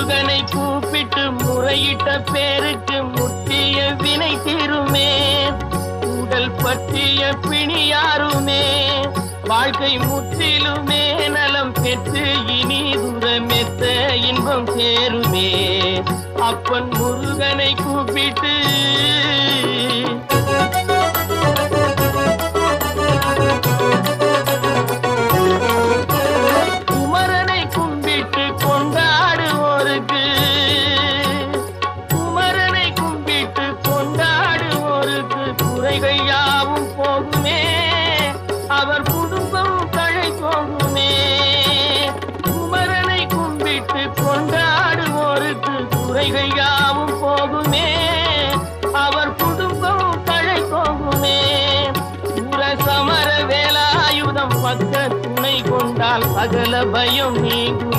முருகனை கூப்பிட்டு முறையிட்ட பேருக்கு முற்றிய வினை தீருமே. உடல் பற்றிய பிணியாருமே வாழ்க்கை முற்றிலுமே நலம் பெற்று இனி தூரமெத்த இன்பம் சேருமே. அப்பன் முருகனை கூப்பிட்டு குமரனை கும்பிட்டு கொண்டாடுவோருக்கு குமரனை கும்பிட்டு கொண்டாடுவோருக்கு குறைகள் யாவும் போகுமே. அவர் குடும்பம் தழை போகுமே. குமரனை கும்பிட்டு கொண்டாடுவோருக்கு குறைகள் யாவும் போகுமே. அவர் குடும்பம் தழை போகுமே. சமர வேலாயுதம் பக்க துணை கொண்டால் சகல பயம் நீங்கும்.